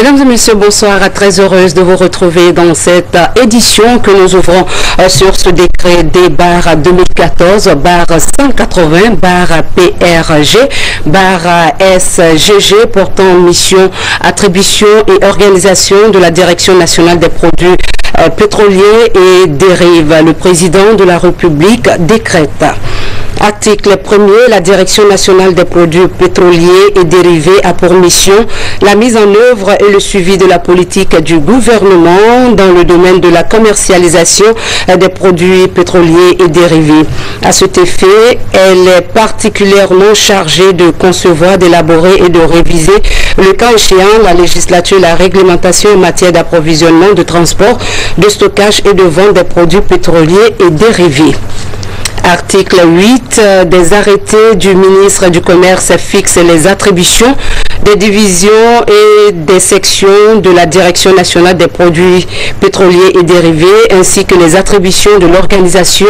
Mesdames et messieurs, bonsoir. Très heureuse de vous retrouver dans cette édition que nous ouvrons sur ce décret des barres 2014, barre 180, barre PRG, barre SGG portant mission, attribution et organisation de la Direction nationale des produits pétroliers et dérives. Le président de la République décrète. Article 1er, la Direction nationale des produits pétroliers et dérivés a pour mission la mise en œuvre et le suivi de la politique du gouvernement dans le domaine de la commercialisation des produits pétroliers et dérivés. À cet effet, elle est particulièrement chargée de concevoir, d'élaborer et de réviser, le cas échéant, la législature, la réglementation en matière d'approvisionnement, de transport, de stockage et de vente des produits pétroliers et dérivés. Article 8, des arrêtés du ministre du Commerce fixent les attributions des divisions et des sections de la Direction nationale des produits pétroliers et dérivés, ainsi que les attributions de l'organisation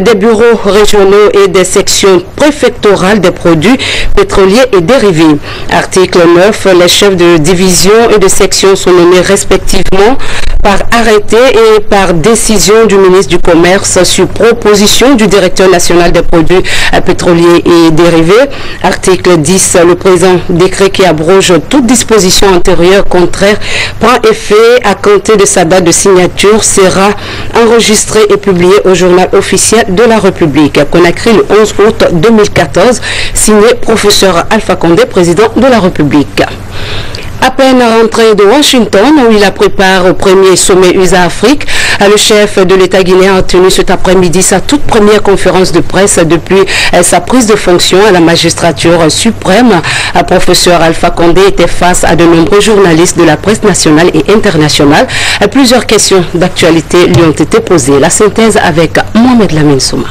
des bureaux régionaux et des sections préfectorales des produits pétroliers et dérivés. Article 9, les chefs de division et de section sont nommés respectivement par arrêté et par décision du ministre du Commerce sur proposition du directeur national des produits pétroliers et dérivés. Article 10, le présent décret qui abroge toute disposition antérieure contraire prend effet à compter de sa date de signature, sera enregistré et publié au journal officiel de la République. Conakry le 11 août 2014, signé professeur Alpha Condé, président de la République. À peine rentré de Washington, où il a préparé au premier sommet USA-Afrique, le chef de l'État guinéen a tenu cet après-midi sa toute première conférence de presse depuis sa prise de fonction à la magistrature suprême. Professeur Alpha Condé était face à de nombreux journalistes de la presse nationale et internationale. Plusieurs questions d'actualité lui ont été posées. La synthèse avec Mohamed Lamine Souma.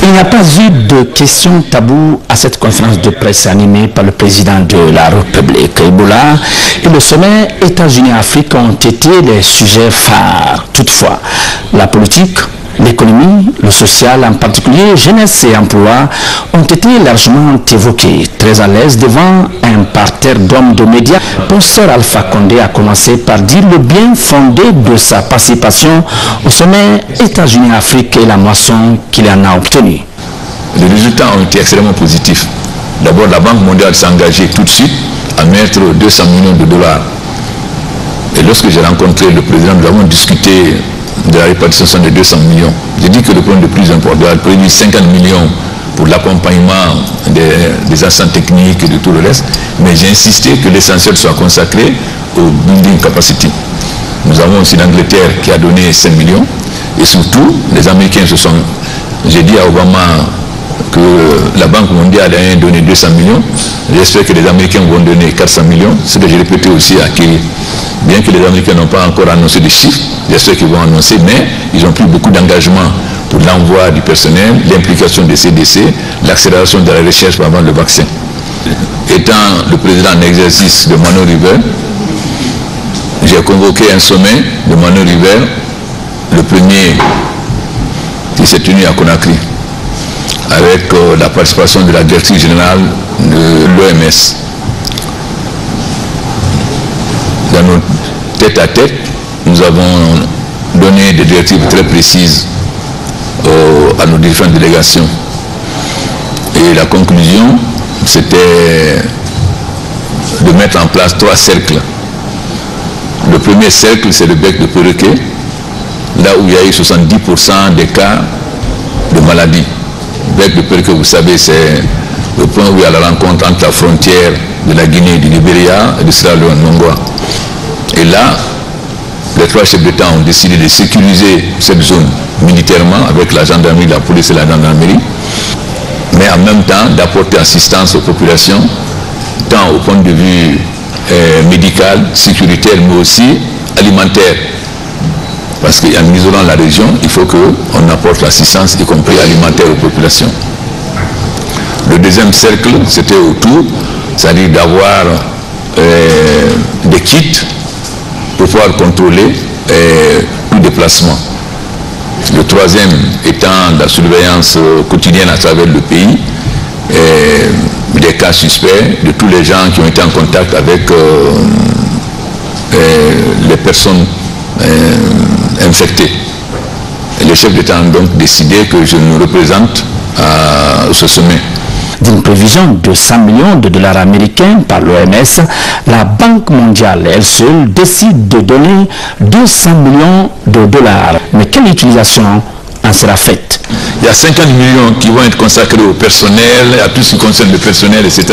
Il n'y a pas eu de questions taboues à cette conférence de presse animée par le président de la République. Ebola et le sommet États-Unis-Afrique ont été les sujets phares. Toutefois, la politique, l'économie, le social, en particulier jeunesse et emploi, ont été largement évoqués. Très à l'aise devant un parterre d'hommes de médias, professeur Alpha Condé a commencé par dire le bien fondé de sa participation au sommet États-Unis-Afrique et la moisson qu'il en a obtenue. Les résultats ont été extrêmement positifs. D'abord, la Banque mondiale s'est engagée tout de suite à mettre 200 millions de dollars. Et lorsque j'ai rencontré le président, nous avons discuté de la répartition des 200 millions. J'ai dit que le point le plus important, il a prévu 50 millions pour l'accompagnement des assistants techniques et de tout le reste, mais j'ai insisté que l'essentiel soit consacré au building capacity. Nous avons aussi l'Angleterre qui a donné 5 millions, et surtout, les Américains se sont... J'ai dit à Obama que la Banque mondiale a donné 200 millions, j'espère que les Américains vont donner 400 millions, ce que j'ai répété aussi à Kerry. Bien que les Américains n'ont pas encore annoncé des chiffres, j'espère qu'ils vont annoncer, mais ils ont pris beaucoup d'engagement pour l'envoi du personnel, l'implication des CDC, l'accélération de la recherche avant le vaccin. Étant le président en exercice de Mano River, j'ai convoqué un sommet de Mano River, le premier qui s'est tenu à Conakry, avec la participation de la directrice générale de l'OMS. Dans nos tête-à-tête, nous avons donné des directives très précises à nos différentes délégations. Et la conclusion, c'était de mettre en place 3 cercles. Le premier cercle, c'est le bec de perroquet, là où il y a eu 70% des cas de maladie. Le bec de perroquet, vous savez, c'est le point où il y a la rencontre entre la frontière de la Guinée, du Libéria et de Sierra Leone, Nongwa. Et là, les 3 chefs d'État ont décidé de sécuriser cette zone militairement avec la gendarmerie, la police et la gendarmerie, mais en même temps d'apporter assistance aux populations, tant au point de vue médical, sécuritaire, mais aussi alimentaire. Parce qu'en isolant la région, il faut qu'on apporte l'assistance, y compris alimentaire aux populations. Le deuxième cercle, c'était autour, c'est-à-dire d'avoir des kits pour pouvoir contrôler tout déplacement. Le troisième étant la surveillance quotidienne à travers le pays, des cas suspects, de tous les gens qui ont été en contact avec les personnes infectées. Et le chef d'État a donc décidé que je nous représente à ce sommet. D'une prévision de 100 millions de dollars américains par l'OMS, la Banque mondiale, elle seule, décide de donner 200 millions de dollars. Mais quelle utilisation en sera faite? Il y a 50 millions qui vont être consacrés au personnel, à tout ce qui concerne le personnel, etc.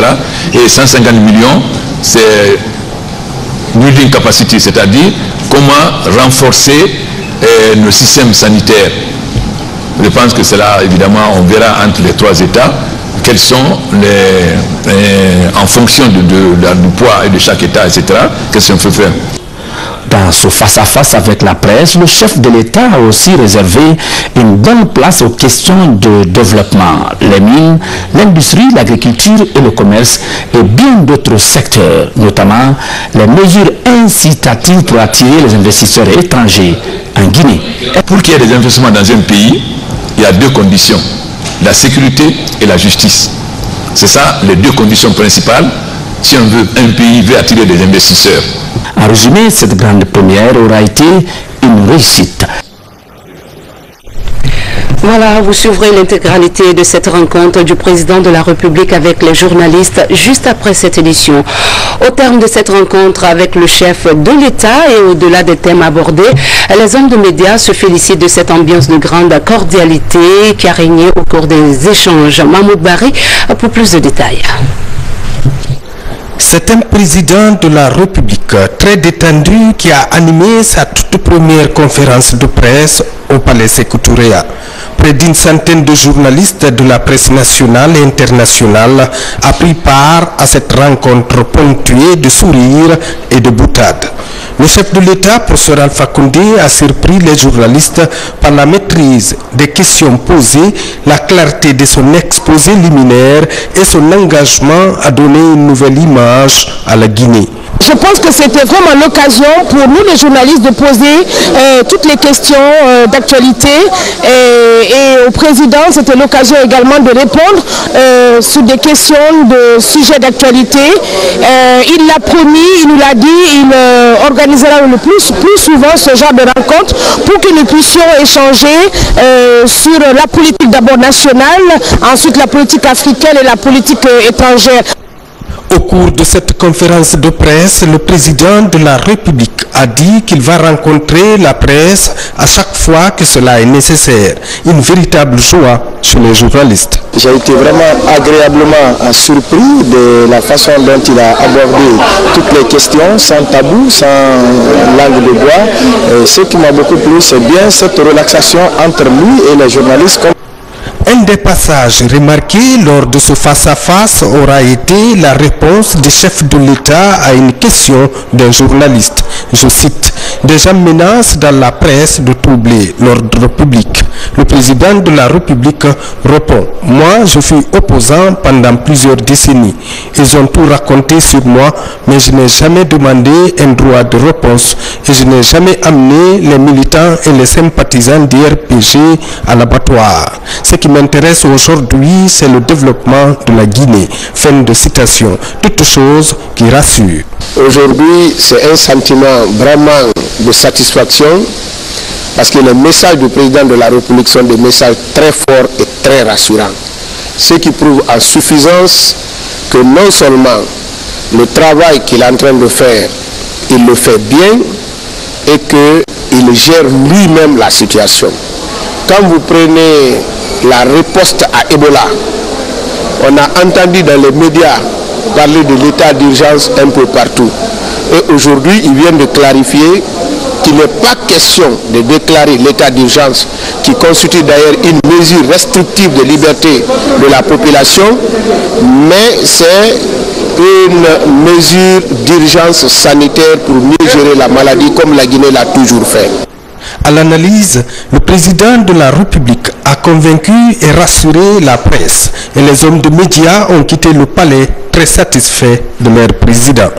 Et 150 millions, c'est building capacity, c'est-à-dire comment renforcer nos systèmes sanitaires. Je pense que cela, évidemment, on verra entre les trois États quels sont en fonction du poids et de chaque État, etc., qu'est-ce qu'on peut faire. Dans ce face-à-face avec la presse, le chef de l'État a aussi réservé une bonne place aux questions de développement. Les mines, l'industrie, l'agriculture et le commerce et bien d'autres secteurs, notamment les mesures incitatives pour attirer les investisseurs étrangers en Guinée. Pour qu'il y ait des investissements dans un pays, il y a deux conditions, la sécurité et la justice. C'est ça les deux conditions principales si un pays veut attirer des investisseurs. En résumé, cette grande première aura été une réussite. Voilà, vous suivrez l'intégralité de cette rencontre du président de la République avec les journalistes juste après cette édition. Au terme de cette rencontre avec le chef de l'État et au-delà des thèmes abordés, les hommes de médias se félicitent de cette ambiance de grande cordialité qui a régné au cours des échanges. Mahmoud Bari pour plus de détails. C'est un président de la République très détendu qui a animé sa toute première conférence de presse au Palais Sékou Touré. Près d'une centaine de journalistes de la presse nationale et internationale a pris part à cette rencontre ponctuée de sourires et de boutades. Le chef de l'État, professeur Alpha Condé, a surpris les journalistes par la maîtrise des questions posées, la clarté de son exposé liminaire et son engagement à donner une nouvelle image à la Guinée. Je pense que c'était vraiment l'occasion pour nous les journalistes de poser toutes les questions d'actualité et au président c'était l'occasion également de répondre sur des questions de sujets d'actualité. Il l'a promis, il nous l'a dit, il organisera le plus souvent ce genre de rencontres pour que nous puissions échanger sur la politique d'abord nationale, ensuite la politique africaine et la politique étrangère. Au cours de cette conférence de presse, le président de la République a dit qu'il va rencontrer la presse à chaque fois que cela est nécessaire. Une véritable joie chez les journalistes. J'ai été vraiment agréablement surpris de la façon dont il a abordé toutes les questions, sans tabou, sans langue de bois. Ce qui m'a beaucoup plu, c'est bien cette relaxation entre lui et les journalistes. Un des passages remarqués lors de ce face-à-face aura été la réponse du chef de l'État à une question d'un journaliste. Je cite, « Des gens menacent dans la presse de troubler l'ordre public. » Le président de la République répond, « Moi, je fus opposant pendant plusieurs décennies. Ils ont tout raconté sur moi, mais je n'ai jamais demandé un droit de réponse et je n'ai jamais amené les militants et les sympathisants d'IRPG à l'abattoir. Ce qui m'intéresse aujourd'hui, c'est le développement de la Guinée. » Fin de citation. Toute chose qui rassure. Aujourd'hui, c'est un sentiment vraiment de satisfaction parce que les messages du président de la République sont des messages très forts et très rassurants. Ce qui prouve en suffisance que non seulement le travail qu'il est en train de faire, il le fait bien et qu'il gère lui-même la situation. Quand vous prenez la riposte à Ebola, on a entendu dans les médias parler de l'état d'urgence un peu partout. Et aujourd'hui, il vient de clarifier qu'il n'est pas question de déclarer l'état d'urgence, qui constitue d'ailleurs une mesure restrictive de liberté de la population, mais c'est une mesure d'urgence sanitaire pour mieux gérer la maladie comme la Guinée l'a toujours fait. À l'analyse, le président de la République a convaincu et rassuré la presse et les hommes de médias ont quitté le palais très satisfaits de leur président.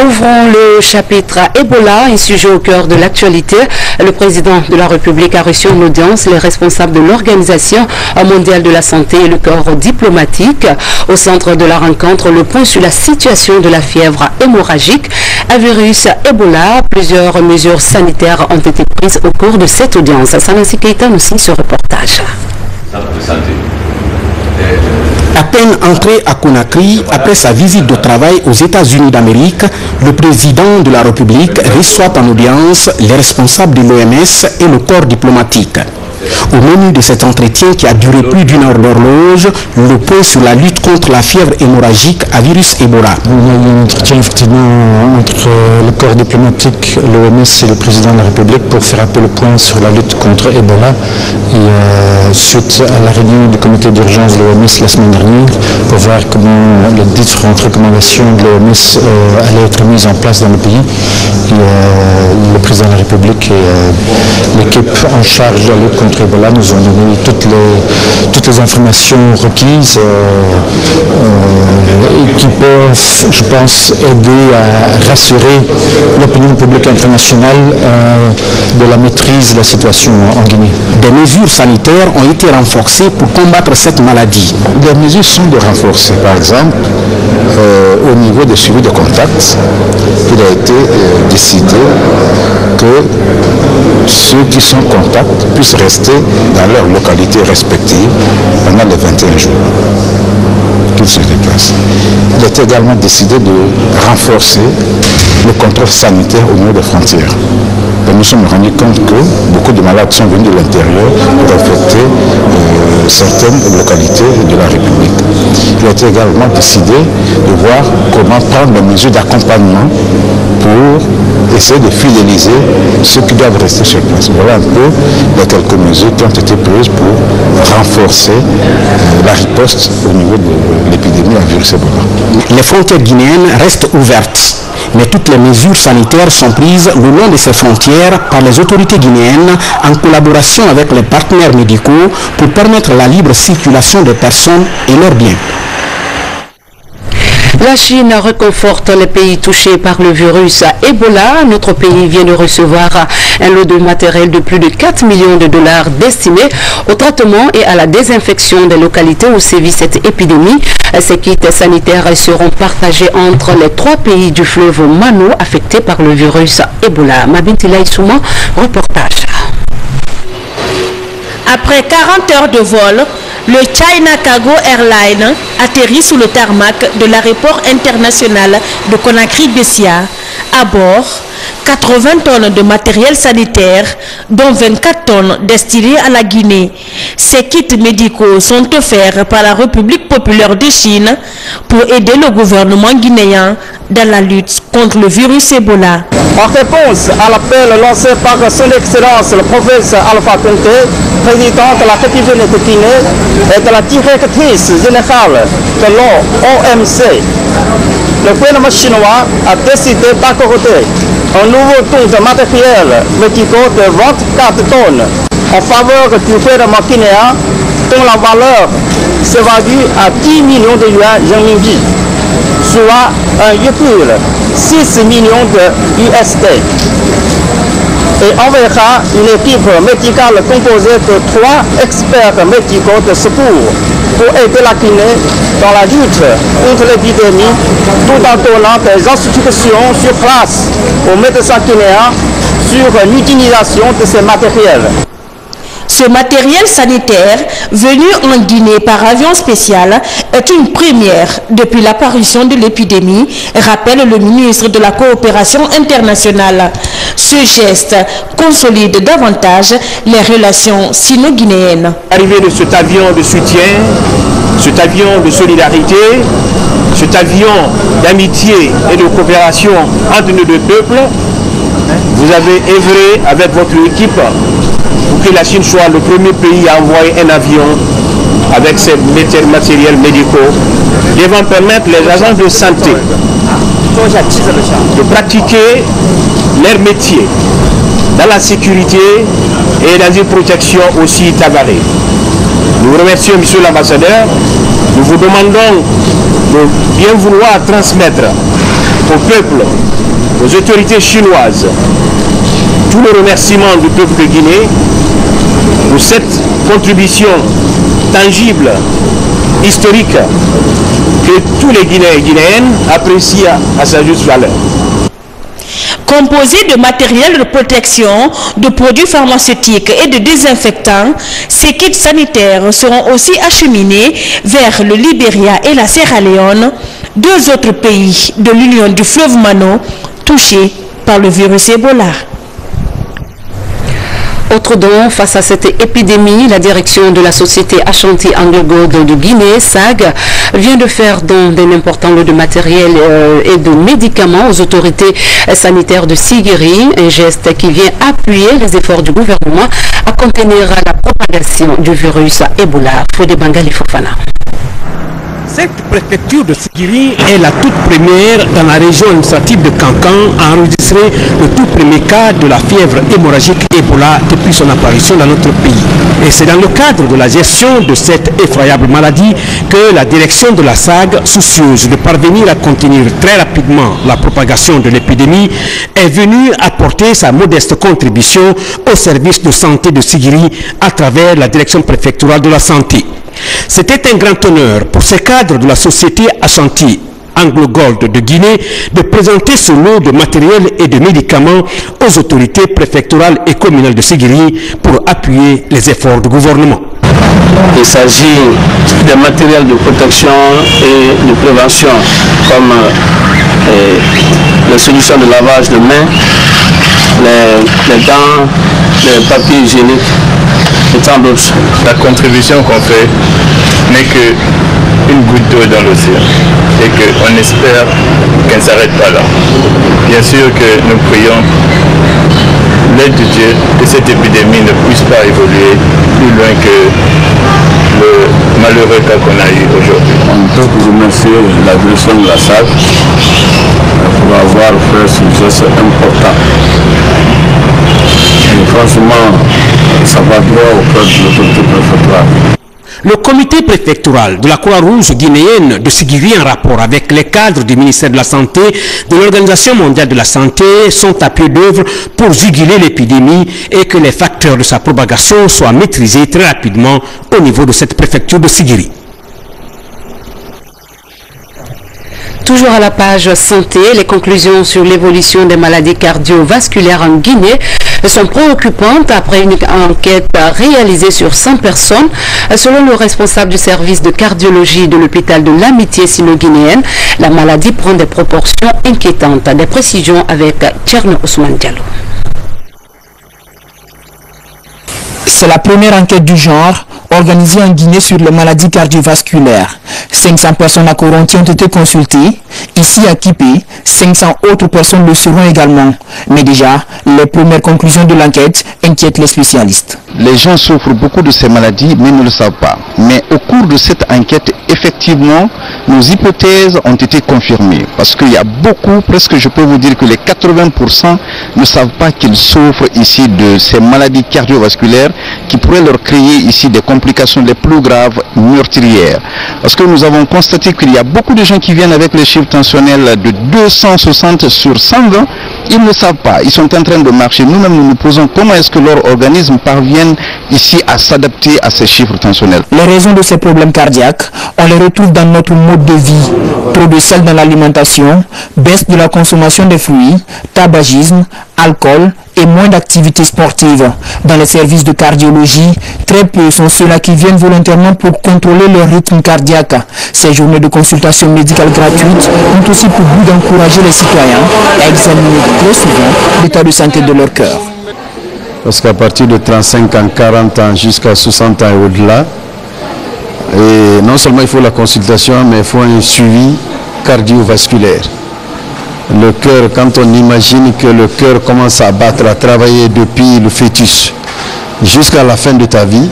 Ouvrons le chapitre Ebola, un sujet au cœur de l'actualité. Le président de la République a reçu en audience les responsables de l'Organisation mondiale de la santé et le corps diplomatique. Au centre de la rencontre, le point sur la situation de la fièvre hémorragique à virus Ebola. Plusieurs mesures sanitaires ont été prises au cours de cette audience. Sanassi Keita nous signe ce reportage. À peine entré à Conakry, après sa visite de travail aux États-Unis d'Amérique, le président de la République reçoit en audience les responsables de l'OMS et le corps diplomatique. Au menu de cet entretien qui a duré plus d'une heure d'horloge, le point sur la lutte contre la fièvre hémorragique à virus Ebola. Il y a eu un entretien effectivement entre le corps diplomatique, l'OMS et le président de la République pour faire un peu le point sur la lutte contre Ebola. Et suite à la réunion du comité d'urgence de l'OMS la semaine dernière, pour voir comment les différentes recommandations de l'OMS allaient être mises en place dans le pays. Et, le président de la République et l'équipe en charge de la lutte contre Ebola nous ont donné toutes les informations requises et qui peuvent, je pense, aider à rassurer l'opinion publique internationale de la maîtrise de la situation en Guinée. Des mesures sanitaires ont été renforcées pour combattre cette maladie. Des mesures sont de renforcer. Par exemple, au niveau des suivis de contact, il a été décidé que ceux qui sont en contact puissent rester dans leur localité respective pendant les 21 jours qu'ils se déplacent. Il a été également décidé de renforcer le contrôle sanitaire au niveau des frontières. Et nous sommes rendus compte que beaucoup de malades sont venus de l'intérieur pour infecter certaines localités de la République. Il a été également décidé de voir comment prendre des mesures d'accompagnement pour essayer de fidéliser ceux qui doivent rester sur place. Voilà un peu les quelques mesures qui ont été prises pour renforcer la riposte au niveau de l'épidémie à virus Ebola. Les frontières guinéennes restent ouvertes, mais toutes les mesures sanitaires sont prises le long de ces frontières par les autorités guinéennes en collaboration avec les partenaires médicaux pour permettre la libre circulation des personnes et leurs biens. La Chine réconforte les pays touchés par le virus Ebola. Notre pays vient de recevoir un lot de matériel de plus de 4 millions de dollars destiné au traitement et à la désinfection des localités où sévit cette épidémie. Ces kits sanitaires seront partagés entre les 3 pays du fleuve Mano affectés par le virus Ebola. Mabintila Issouma, reportage. Après 40 heures de vol, le China Cargo Airlines atterrit sous le tarmac de l'aéroport international de Conakry-Bessia. À bord, 80 tonnes de matériel sanitaire, dont 24 tonnes destinées à la Guinée. Ces kits médicaux sont offerts par la République populaire de Chine pour aider le gouvernement guinéen dans la lutte contre le virus Ebola. En réponse à l'appel lancé par son Excellence le professeur Alpha Conté, président de la République de Guinée et de la directrice générale de l'OMC, le gouvernement chinois a décidé d'accorder un nouveau tour de matériel médical de 24 tonnes en faveur du gouvernement guinéen dont la valeur s'évalue à 10 millions de yuans renminbi, soit 1,6 millions de USD. Et enverra une équipe médicale composée de 3 experts médicaux de secours pour aider la Guinée dans la lutte contre l'épidémie, tout en donnant des instructions sur place aux médecins guinéens sur l'utilisation de ces matériels. Ce matériel sanitaire, venu en Guinée par avion spécial, est une première depuis l'apparition de l'épidémie, rappelle le ministre de la Coopération internationale. Ce geste consolide davantage les relations sino-guinéennes. L'arrivée de cet avion de soutien, cet avion de solidarité, cet avion d'amitié et de coopération entre nos deux peuples, vous avez œuvré avec votre équipe pour que la Chine soit le premier pays à envoyer un avion avec ses matériels médicaux devant permettre les agents de santé de pratiquer leur métier dans la sécurité et dans une protection aussi tabarée. Nous vous remercions, monsieur l'ambassadeur. Nous vous demandons de bien vouloir transmettre au peuple, aux autorités chinoises, tout le remerciement du peuple de Guinée pour cette contribution tangible, historique, que tous les Guinéens et Guinéennes apprécient à sa juste valeur. Composé de matériel de protection, de produits pharmaceutiques et de désinfectants, ces kits sanitaires seront aussi acheminés vers le Libéria et la Sierra Leone, deux autres pays de l'Union du fleuve Mano touchés par le virus Ebola. Autre don, face à cette épidémie, la direction de la société Ashanti Anglo-Gold de Guinée, SAG, vient de faire don d'un important lot de matériel et de médicaments aux autorités sanitaires de Sigiri, un geste qui vient appuyer les efforts du gouvernement à contenir la propagation du virus Ebola. Fodé Bangali Fofana. Cette préfecture de Sigiri est la toute première dans la région administrative de Kankan à enregistrer le tout premier cas de la fièvre hémorragique Ebola depuis son apparition dans notre pays. Et c'est dans le cadre de la gestion de cette effroyable maladie que la direction de la SAG, soucieuse de parvenir à contenir très rapidement la propagation de l'épidémie, est venue apporter sa modeste contribution au service de santé de Sigiri à travers la direction préfectorale de la santé. C'était un grand honneur pour ces cadres de la société Ashanti Anglo-Gold de Guinée de présenter ce lot de matériel et de médicaments aux autorités préfectorales et communales de Sigiri pour appuyer les efforts du gouvernement. Il s'agit de matériel de protection et de prévention comme les solutions de lavage de mains, les gants, les papiers hygiéniques et tant d'autres. La contribution qu'on fait n'est qu'une goutte d'eau dans l'océan et qu'on espère qu'elle ne s'arrête pas là. Bien sûr que nous prions l'aide de Dieu que cette épidémie ne puisse pas évoluer plus loin que le malheureux cas qu'on a eu aujourd'hui. On peut remercier la direction de la SAG pour avoir fait ce geste important. Et franchement, ça va droit au cœur de l'autorité préfectorale. Le comité préfectoral de la Croix-Rouge guinéenne de Sigiri, en rapport avec les cadres du ministère de la Santé, de l'Organisation mondiale de la santé, sont à pied d'œuvre pour juguler l'épidémie et que les facteurs de sa propagation soient maîtrisés très rapidement au niveau de cette préfecture de Sigiri. Toujours à la page santé, les conclusions sur l'évolution des maladies cardiovasculaires en Guinée sont préoccupantes après une enquête réalisée sur 100 personnes. Selon le responsable du service de cardiologie de l'hôpital de l'Amitié sino-guinéenne, la maladie prend des proportions inquiétantes. Des précisions avec Tcherno Ousmane Diallo. C'est la première enquête du genre organisée en Guinée sur les maladies cardiovasculaires. 500 personnes à Coronti ont été consultées. Ici à Kipé, 500 autres personnes le seront également. Mais déjà, les premières conclusions de l'enquête inquiètent les spécialistes. Les gens souffrent beaucoup de ces maladies, mais ne le savent pas. Mais au cours de cette enquête, effectivement, nos hypothèses ont été confirmées. Parce qu'il y a beaucoup, presque je peux vous dire que les 80% ne savent pas qu'ils souffrent ici de ces maladies cardiovasculaires qui pourraient leur créer ici des complications les plus graves, meurtrières. Parce que nous avons constaté qu'il y a beaucoup de gens qui viennent avec les chiffres tensionnels de 260 sur 120. Ils ne savent pas, ils sont en train de marcher. Nous-mêmes, nous nous posons comment est-ce que leur organisme parvient ici à s'adapter à ces chiffres tensionnels. Les raisons de ces problèmes cardiaques, on les retrouve dans notre mode de vie. Trop de sel dans l'alimentation, baisse de la consommation des fruits, tabagisme, alcool et moins d'activités sportives. Dans les services de cardiologie, très peu sont ceux-là qui viennent volontairement pour contrôler leur rythme cardiaque. Ces journées de consultation médicale gratuites ont aussi pour but d'encourager les citoyens à examiner très souvent l'état de santé de leur cœur. Parce qu'à partir de 35 ans, 40 ans, jusqu'à 60 ans et au-delà, et non seulement il faut la consultation, mais il faut un suivi cardiovasculaire. Le cœur, quand on imagine que le cœur commence à battre, à travailler depuis le fœtus jusqu'à la fin de ta vie,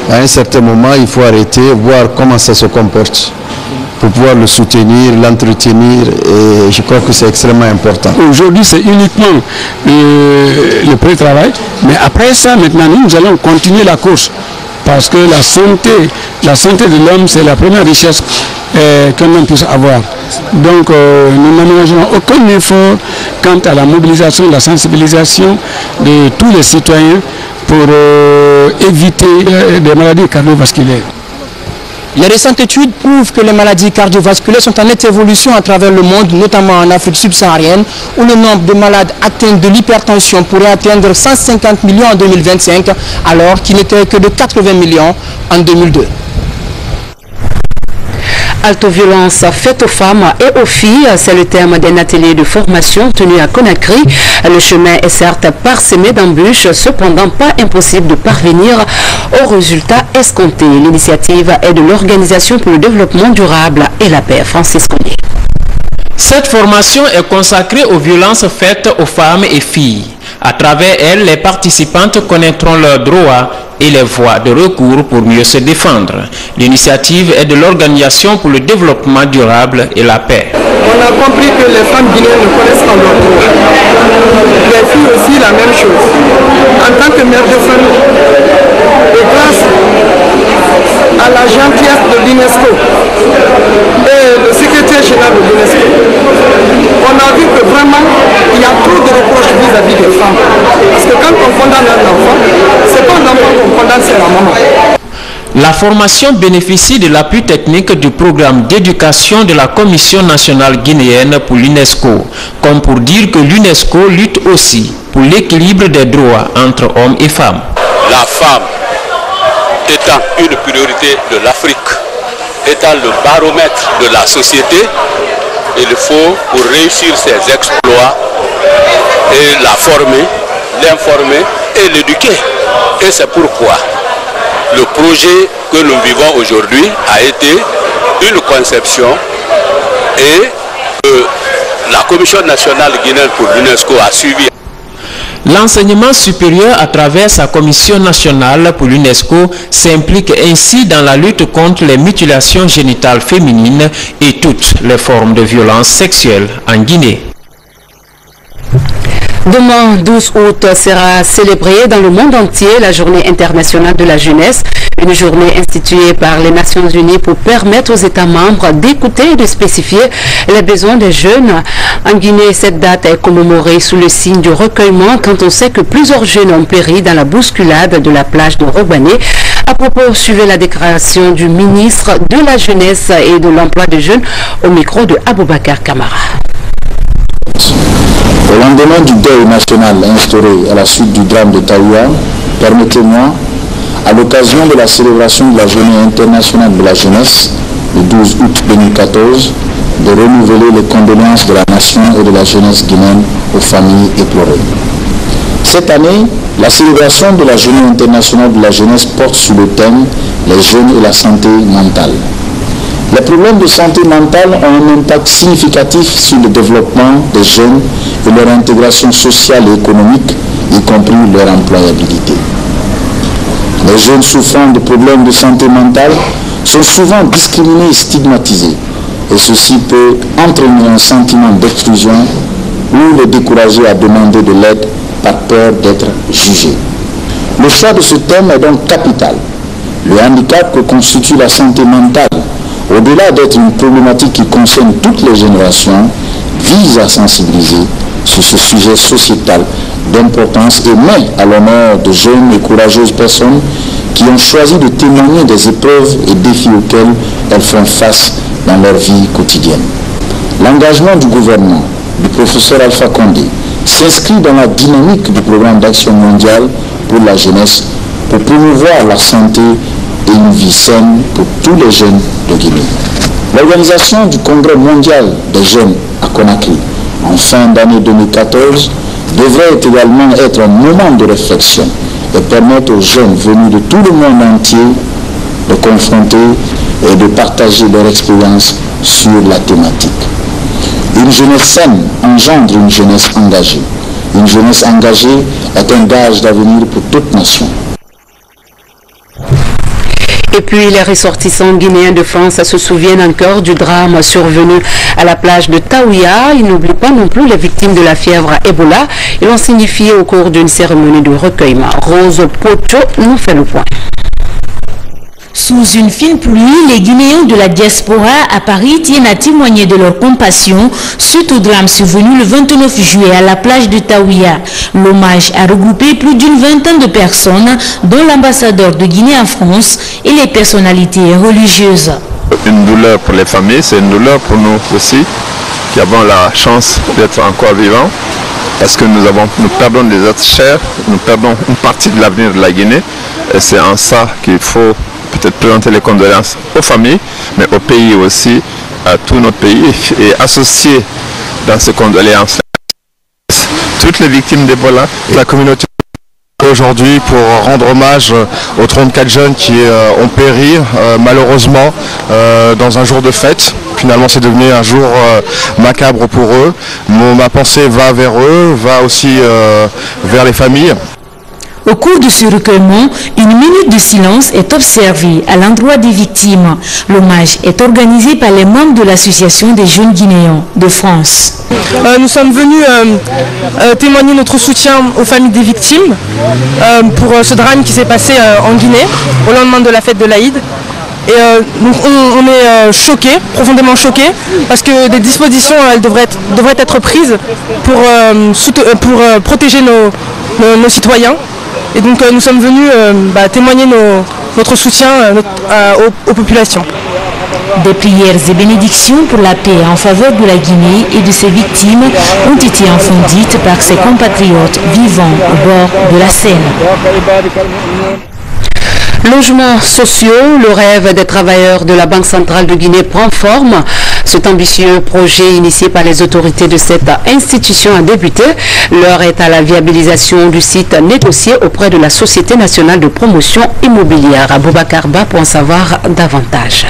à un certain moment, il faut arrêter, voir comment ça se comporte pour pouvoir le soutenir, l'entretenir, et je crois que c'est extrêmement important. Aujourd'hui, c'est uniquement le pré-travail, mais après ça, maintenant, nous allons continuer la course, parce que la santé de l'homme, c'est la première richesse qu'un homme puisse avoir. Donc nous n'aménageons aucun effort quant à la mobilisation, la sensibilisation de tous les citoyens pour éviter des maladies cardiovasculaires. Les récentes études prouvent que les maladies cardiovasculaires sont en nette évolution à travers le monde, notamment en Afrique subsaharienne, où le nombre de malades atteints de l'hypertension pourrait atteindre 150 millions en 2025, alors qu'il n'était que de 80 millions en 2002. Alto-violence faite aux femmes et aux filles, c'est le terme d'un atelier de formation tenu à Conakry. Le chemin est certes parsemé d'embûches, cependant pas impossible de parvenir aux résultats escomptés. L'initiative est de l'Organisation pour le développement durable et la paix. Francis Condé. Cette formation est consacrée aux violences faites aux femmes et filles. À travers elle, les participantes connaîtront leurs droits et les voies de recours pour mieux se défendre. L'initiative est de l'Organisation pour le développement durable et la paix. On a compris que les femmes guinéennes ne connaissent pas leurs droits. Les filles aussi la même chose. En tant que mère de famille, et grâce à la gentillesse de l'UNESCO et le secrétaire général de l'UNESCO, on a vu que vraiment il y a trop de reproches vis-à-vis des femmes. Parce que quand on condamne un enfant, c'est pas un enfant qu'on condamne, c'est la maman. La formation bénéficie de l'appui technique du programme d'éducation de la Commission nationale guinéenne pour l'UNESCO, comme pour dire que l'UNESCO lutte aussi pour l'équilibre des droits entre hommes et femmes. La femme étant une priorité de l'Afrique, étant le baromètre de la société, il faut, pour réussir ses exploits, et la former, l'informer et l'éduquer. Et c'est pourquoi le projet que nous vivons aujourd'hui a été une conception et la Commission nationale guinéenne pour l'UNESCO a suivi. L'enseignement supérieur à travers sa commission nationale pour l'UNESCO s'implique ainsi dans la lutte contre les mutilations génitales féminines et toutes les formes de violence sexuelle en Guinée. Demain, 12 août, sera célébrée dans le monde entier la Journée internationale de la jeunesse, une journée instituée par les Nations Unies pour permettre aux États membres d'écouter et de spécifier les besoins des jeunes. En Guinée, cette date est commémorée sous le signe du recueillement quand on sait que plusieurs jeunes ont péri dans la bousculade de la plage de Robané. À propos, suivez la déclaration du ministre de la Jeunesse et de l'Emploi des Jeunes au micro de Aboubakar Kamara. Au lendemain du deuil national instauré à la suite du drame de Taïwan, permettez-moi, à l'occasion de la célébration de la Journée internationale de la jeunesse, le 12 août 2014, de renouveler les condoléances de la nation et de la jeunesse guinéenne aux familles éplorées. Cette année, la célébration de la Journée internationale de la jeunesse porte sur le thème « Les jeunes et la santé mentale ». Les problèmes de santé mentale ont un impact significatif sur le développement des jeunes et leur intégration sociale et économique, y compris leur employabilité. Les jeunes souffrant de problèmes de santé mentale sont souvent discriminés et stigmatisés, et ceci peut entraîner un sentiment d'exclusion ou les décourager à demander de l'aide par peur d'être jugés. Le choix de ce thème est donc capital. Le handicap que constitue la santé mentale, au-delà d'être une problématique qui concerne toutes les générations, vise à sensibiliser sur ce sujet sociétal d'importance et met à l'honneur de jeunes et courageuses personnes qui ont choisi de témoigner des épreuves et défis auxquels elles font face dans leur vie quotidienne. L'engagement du gouvernement, du professeur Alpha Condé, s'inscrit dans la dynamique du programme d'action mondiale pour la jeunesse pour promouvoir la santé et une vie saine pour tous les jeunes de Guinée. L'organisation du Congrès mondial des jeunes à Conakry en fin d'année 2014 devrait également être un moment de réflexion et permettre aux jeunes venus de tout le monde entier de confronter et de partager leur expérience sur la thématique. Une jeunesse saine engendre une jeunesse engagée. Une jeunesse engagée est un gage d'avenir pour toute nation. Et puis les ressortissants guinéens de France se souviennent encore du drame survenu à la plage de Taouya. Ils n'oublient pas non plus les victimes de la fièvre Ebola. Ils l'ont signifié au cours d'une cérémonie de recueillement. Rose Pocho nous fait le point. Sous une fine pluie, les Guinéens de la diaspora à Paris tiennent à témoigner de leur compassion suite au drame survenu le 29 juillet à la plage de Taouia. L'hommage a regroupé plus d'une vingtaine de personnes, dont l'ambassadeur de Guinée en France et les personnalités religieuses. Une douleur pour les familles, c'est une douleur pour nous aussi, qui avons la chance d'être encore vivants, parce que nous perdons des êtres chers, nous perdons une partie de l'avenir de la Guinée, et c'est en ça qu'il faut peut-être présenter les condoléances aux familles, mais au pays aussi, à tout notre pays, et associer dans ces condoléances toutes les victimes d'Ebola. La communauté aujourd'hui pour rendre hommage aux 34 jeunes qui ont péri malheureusement dans un jour de fête. Finalement c'est devenu un jour macabre pour eux. Ma pensée va vers eux, va aussi vers les familles. Au cours de ce recueillement, une minute de silence est observée à l'endroit des victimes. L'hommage est organisé par les membres de l'Association des jeunes Guinéens de France. Nous sommes venus témoigner notre soutien aux familles des victimes pour ce drame qui s'est passé en Guinée au lendemain de la fête de l'Aïd. Et donc on est choqués, profondément choqués, parce que des dispositions devraient être prises pour protéger nos citoyens. Et donc nous sommes venus témoigner notre soutien aux populations. Des prières et bénédictions pour la paix en faveur de la Guinée et de ses victimes ont été enfin dites par ses compatriotes vivant au bord de la Seine. Logements sociaux, le rêve des travailleurs de la Banque centrale de Guinée prend forme. Cet ambitieux projet initié par les autorités de cette institution a débuté. L'heure est à la viabilisation du site négocié auprès de la Société nationale de promotion immobilière. Aboubacar Ba pour en savoir davantage.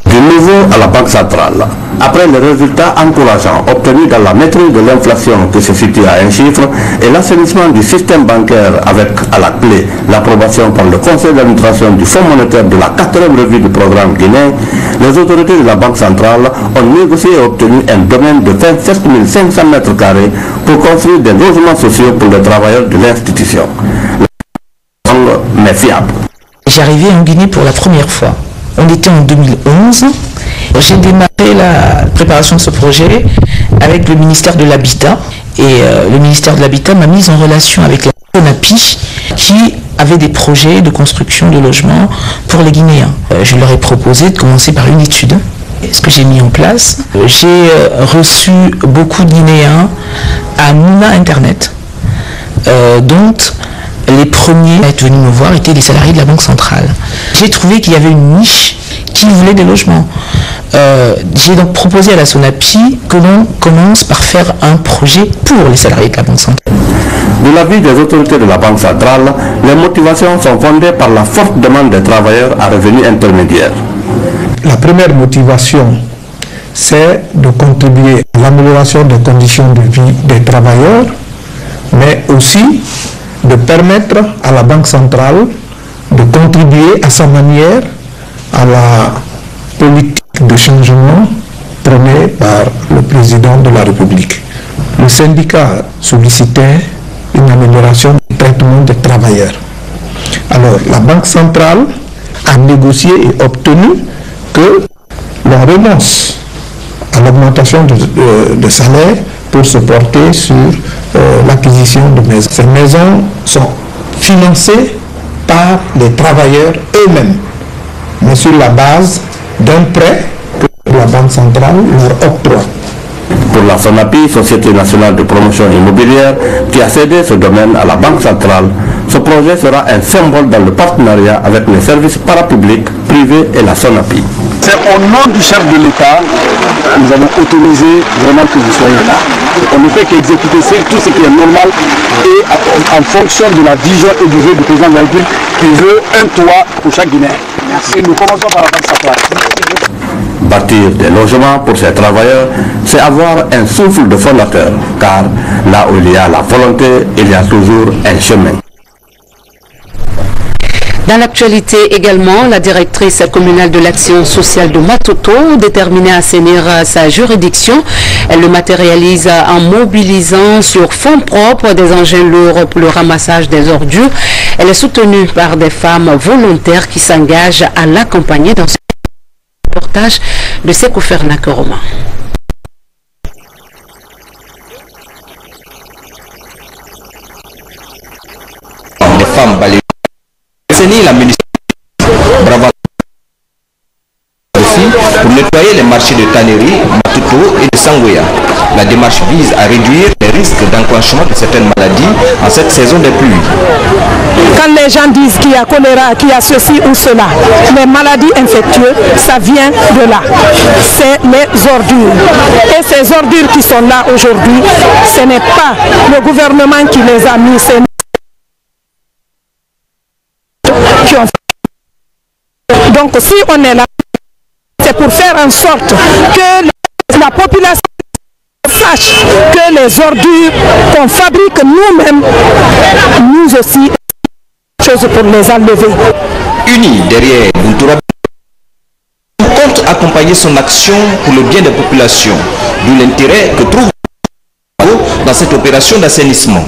De nouveau à la Banque centrale. Après les résultats encourageants obtenus dans la maîtrise de l'inflation qui se situe à un chiffre et l'assainissement du système bancaire avec à la clé l'approbation par le conseil d'administration du Fonds monétaire de la 4e revue du programme guinéen, les autorités de la Banque centrale ont négocié et obtenu un domaine de 27 500 m² pour construire des logements sociaux pour les travailleurs de l'institution. Mais fiable. J'arrivais en Guinée pour la première fois. On était en 2011. J'ai démarré la préparation de ce projet avec le ministère de l'Habitat. Et le ministère de l'Habitat m'a mise en relation avec la SONAPI qui avait des projets de construction de logements pour les Guinéens. Je leur ai proposé de commencer par une étude. Ce que j'ai mis en place, j'ai reçu beaucoup de Guinéens à Mouna Internet, dont les premiers à être venus me voir étaient les salariés de la Banque centrale. J'ai trouvé qu'il y avait une niche qui voulait des logements. J'ai donc proposé à la SONAPI que l'on commence par faire un projet pour les salariés de la Banque centrale. De l'avis des autorités de la Banque centrale, les motivations sont fondées par la forte demande des travailleurs à revenus intermédiaires. La première motivation, c'est de contribuer à l'amélioration des conditions de vie des travailleurs, mais aussi de permettre à la Banque centrale de contribuer à sa manière à la politique de changement prônée par le président de la République. Le syndicat sollicitait une amélioration du traitement des travailleurs. Alors, la Banque centrale a négocié et obtenu que l'on renonce à l'augmentation de salaire pour se porter sur l'acquisition de maisons. Ces maisons sont financées par les travailleurs eux-mêmes, mais sur la base d'un prêt que la Banque centrale leur octroie. Pour la SONAPI, Société nationale de promotion immobilière, qui a cédé ce domaine à la Banque centrale, ce projet sera un symbole dans le partenariat avec les services parapublics, privés et la SONAPI. C'est au nom du chef de l'État que nous avons autorisé vraiment que vous soyez là. On ne fait qu'exécuter tout ce qui est normal et en fonction de la vision et du vœu du président de la République qui veut un toit pour chaque Guinéen. Merci. Nous commençons par la Banque centrale. Bâtir des logements pour ces travailleurs, c'est avoir un souffle de fondateur, car là où il y a la volonté, il y a toujours un chemin. Dans l'actualité également, la directrice communale de l'action sociale de Matoto, déterminée à assainir sa juridiction, elle le matérialise en mobilisant sur fonds propres des engins lourds pour le ramassage des ordures. Elle est soutenue par des femmes volontaires qui s'engagent à l'accompagner dans ce reportage de Sekou Fernak Roman. Des femmes balayées. La municipalité Brava pour nettoyer les marchés de Tannery, Matuto et de Sangoya. La démarche vise à réduire les risques d'enclenchement de certaines maladies en cette saison des pluies. Quand les gens disent qu'il y a choléra, qu'il y a ceci ou cela, les maladies infectieuses, ça vient de là. C'est les ordures. Et ces ordures qui sont là aujourd'hui, ce n'est pas le gouvernement qui les a mis, c'est qui ont fait. Donc si on est là, c'est pour faire en sorte que la population sache que les ordures qu'on fabrique nous-mêmes, nous aussi, chose pour les enlever. Unis derrière Buntura, compte accompagner son action pour le bien des populations, d'où l'intérêt que trouve dans cette opération d'assainissement.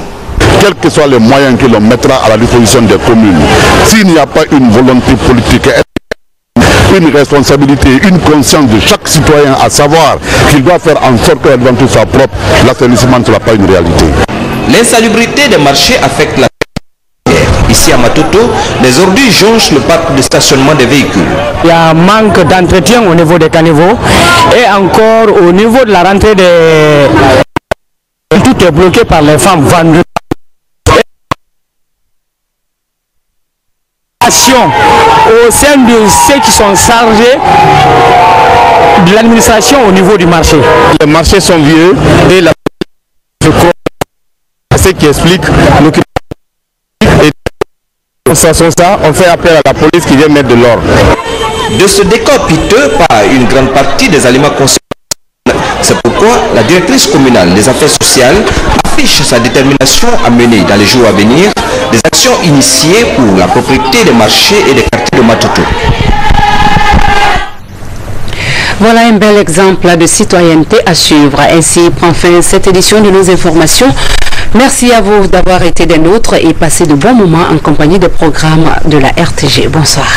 Quels que soient les moyens que l'on mettra à la disposition des communes, s'il n'y a pas une volonté politique, une responsabilité, une conscience de chaque citoyen à savoir qu'il doit faire en sorte que l'adventure soit propre, l'assainissement ne sera pas une réalité. L'insalubrité des marchés affecte la ici à Matoto, les ordures jonchent le parc de stationnement des véhicules. Il y a un manque d'entretien au niveau des caniveaux et encore au niveau de la rentrée des... Tout est bloqué par les femmes vendues. Au sein de ceux qui sont chargés de l'administration au niveau du marché. Les marchés sont vieux et la ce qui explique et on fait appel à la police qui vient mettre de l'ordre. De ce décor piteux par une grande partie des aliments consommés. C'est pourquoi la directrice communale des affaires sociales affiche sa détermination à mener dans les jours à venir des actions initiées pour la propriété des marchés et des quartiers de Matoto. Voilà un bel exemple de citoyenneté à suivre. Ainsi prend fin cette édition de nos informations. Merci à vous d'avoir été des nôtres et passé de bons moments en compagnie des programmes de la RTG. Bonsoir.